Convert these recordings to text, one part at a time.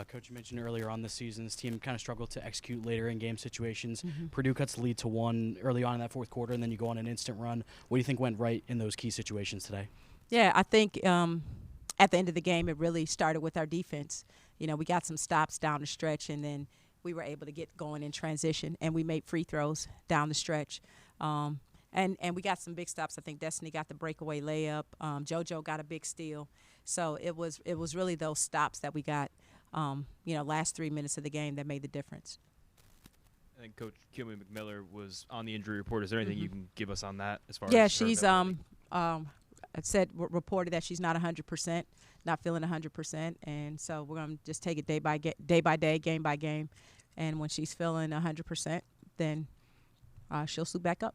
Coach, you mentioned earlier on this season, this team kind of struggled to execute later in game situations. Mm-hmm. Purdue cuts the lead to 1 early on in that fourth quarter, and then you go on an instant run. What do you think went right in those key situations today? Yeah, I think at the end of the game, it really started with our defense. You know, we got some stops down the stretch, and then we were able to get going in transition, and we made free throws down the stretch. And we got some big stops. I think Destiny got the breakaway layup. JoJo got a big steal. So it was really those stops that we got, last 3 minutes of the game that made the difference. I think Coach Kilby McMiller was on the injury report. Is there anything you can give us on that as far as? Yeah, she's reported that she's not 100%, not feeling 100%, and so we're gonna just take it day by day, game by game, and when she's feeling 100%, then she'll suit back up.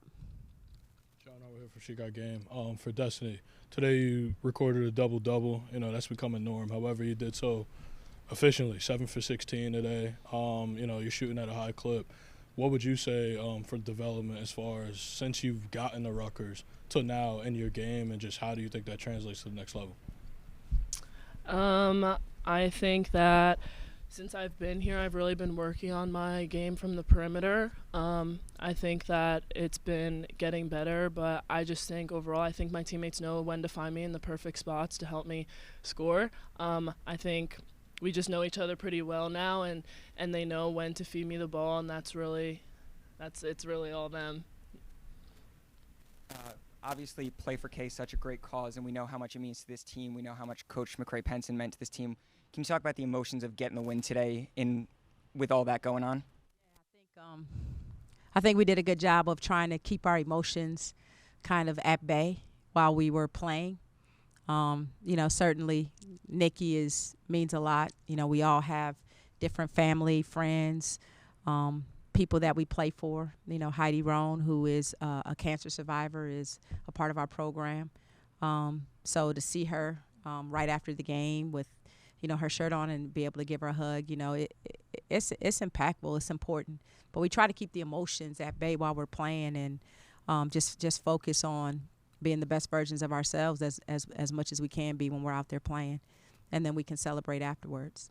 John over here for She Got Game. For Destiny, today you recorded a double-double. You know, that's become a norm. However, you did so efficiently, 7 for 16 today. You're shooting at a high clip. What would you say for development as far as since you've gotten to Rutgers to now in your game, and just how do you think that translates to the next level? I think that since I've been here, I've really been working on my game from the perimeter. I think that it's been getting better, but I just think overall, I think my teammates know when to find me in the perfect spots to help me score. I think we just know each other pretty well now, and they know when to feed me the ball, and it's really all them. Obviously, Play for K is such a great cause, and we know how much it means to this team. We know how much Coach McCray-Penson meant to this team. Can you talk about the emotions of getting the win today with all that going on? Yeah, I think we did a good job of trying to keep our emotions kind of at bay while we were playing. Certainly Nikki means a lot. We all have different family, friends, people that we play for. Heidi Rohn, who is a cancer survivor, is a part of our program. So to see her right after the game with, her shirt on and be able to give her a hug, it's impactful. It's important. But we try to keep the emotions at bay while we're playing, and just focus on being the best versions of ourselves as much as we can be when we're out there playing, and then we can celebrate afterwards.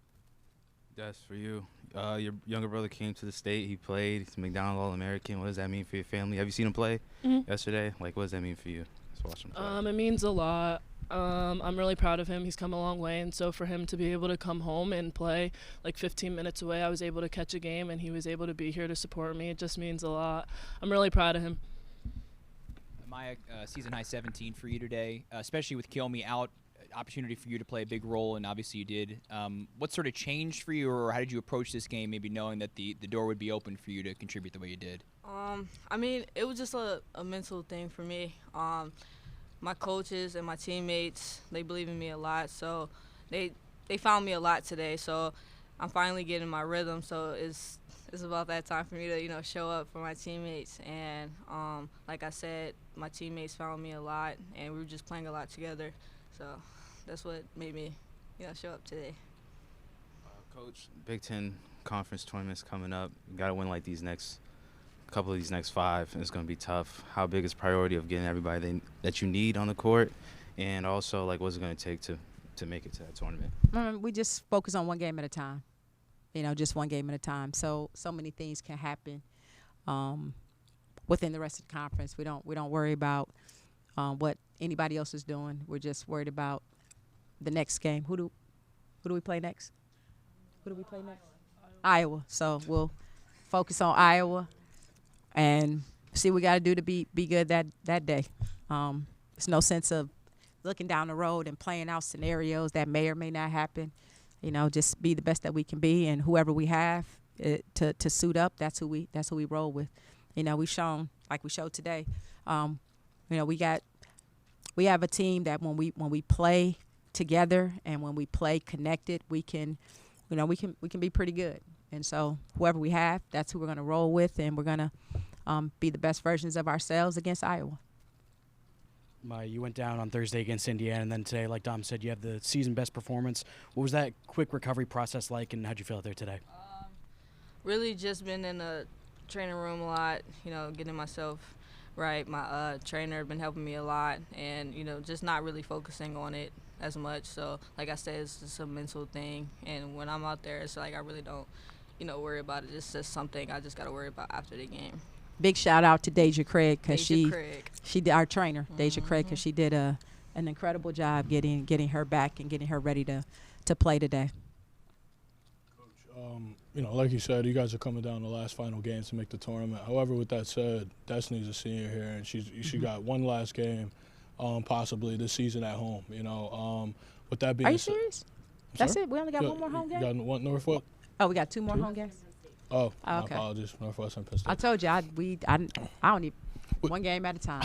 That's for you. Your younger brother came to the state. He played. He's a McDonald's All-American. What does that mean for your family? Have you seen him play yesterday? Like, what does that mean for you? Just watching him play. It means a lot. I'm really proud of him. He's come a long way, and so for him to be able to come home and play like 15 minutes away, I was able to catch a game, and he was able to be here to support me. It just means a lot. I'm really proud of him. Maya, season high 17 for you today, especially with Kilmy out, opportunity for you to play a big role, and obviously you did. What sort of changed for you, or how did you approach this game, maybe knowing that the door would be open for you to contribute the way you did? It was just a mental thing for me. My coaches and my teammates, they believe in me a lot, so they found me a lot today. So I'm finally getting my rhythm, so it's about that time for me to, show up for my teammates. And like I said, my teammates found me a lot, and we were just playing a lot together. So that's what made me, show up today. Coach, Big Ten conference tournaments coming up. You got to win like these next couple of these next 5, and it's going to be tough. How big is priority of getting everybody that you need on the court, and also like what's it going to take to make it to that tournament? We just focus on one game at a time. Just one game at a time. So many things can happen within the rest of the conference. We don't worry about what anybody else is doing. We're just worried about the next game. Who do we play next? Who do we play next? Iowa. So we'll focus on Iowa and see what we got to do to be good that day. There's no sense of looking down the road and playing out scenarios that may or may not happen. Just be the best that we can be, and whoever we have to suit up, that's who we roll with. We've shown, like we showed today, we have a team that when we play together and when we play connected, we can be pretty good. And so whoever we have, that's who we're going to roll with, and we're going to be the best versions of ourselves against Iowa. You went down on Thursday against Indiana, and then today, like Dom said, you have the season best performance. What was that quick recovery process like, and how'd you feel out there today? Really just been in the training room a lot, getting myself right. My trainer been helping me a lot, and just not really focusing on it as much. So, like I said, it's just a mental thing. And when I'm out there, it's like I really don't, worry about it. It's just something I just got to worry about after the game. Big shout out to Deja Craig because Craig. she did, our trainer, Deja Craig, because she did an incredible job getting her back and getting her ready to play today. Like you said, you guys are coming down the last final games to make the tournament. However, with that said, Destiny's a senior here, and she got one last game, possibly this season at home. With that being Are you said, serious? That's it? We only got one more home game? You got one Northwest? Oh, we got two more home games? Oh, okay. My apologies. Northwestern Pistons. I told you, I don't need one game at a time.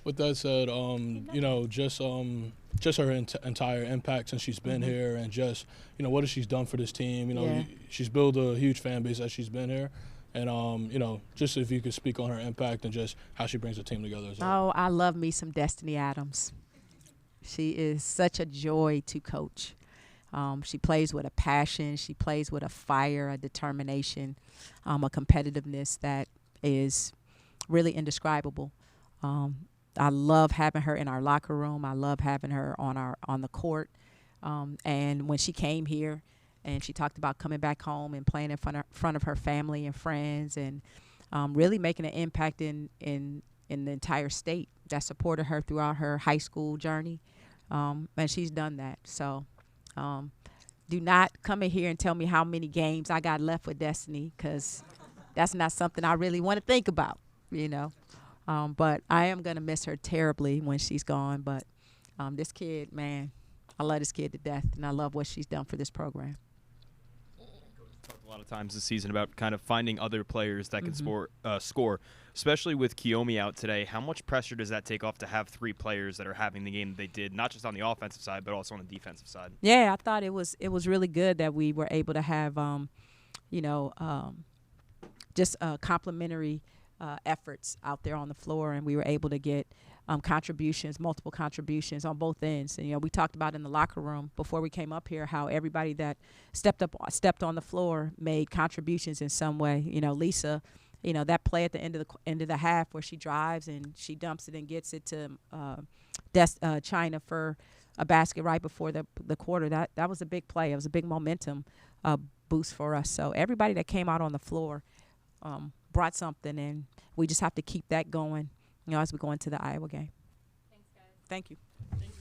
With that said, just her entire impact since she's been here, and just what has she's done for this team. She's built a huge fan base as she's been here, and just if you could speak on her impact and just how she brings the team together as well. Oh, I love me some Destiny Adams. She is such a joy to coach. She plays with a passion. She plays with a fire, a determination, a competitiveness that is really indescribable. I love having her in our locker room. I love having her on the court. And when she came here and she talked about coming back home and playing in front of her family and friends, and really making an impact in the entire state that supported her throughout her high school journey. And she's done that. So do not come in here and tell me how many games I got left with Destiny, because that's not something I really want to think about, But I am going to miss her terribly when she's gone. But this kid, man, I love this kid to death, and I love what she's done for this program. Talked a lot of times this season about kind of finding other players that can score, especially with Kiyomi out today. How much pressure does that take off to have three players that are having the game that they did, not just on the offensive side, but also on the defensive side? Yeah, I thought it was really good that we were able to have, just complementary efforts out there on the floor, and we were able to get multiple contributions on both ends. And we talked about in the locker room before we came up here how everybody that stepped on the floor made contributions in some way. Lisa, that play at the end of the half where she drives and she dumps it and gets it to China for a basket right before the quarter. That was a big play. It was a big momentum boost for us. So everybody that came out on the floor brought something, and we just have to keep that going, as we go into the Iowa game. Thanks, guys. Thank you. Thanks.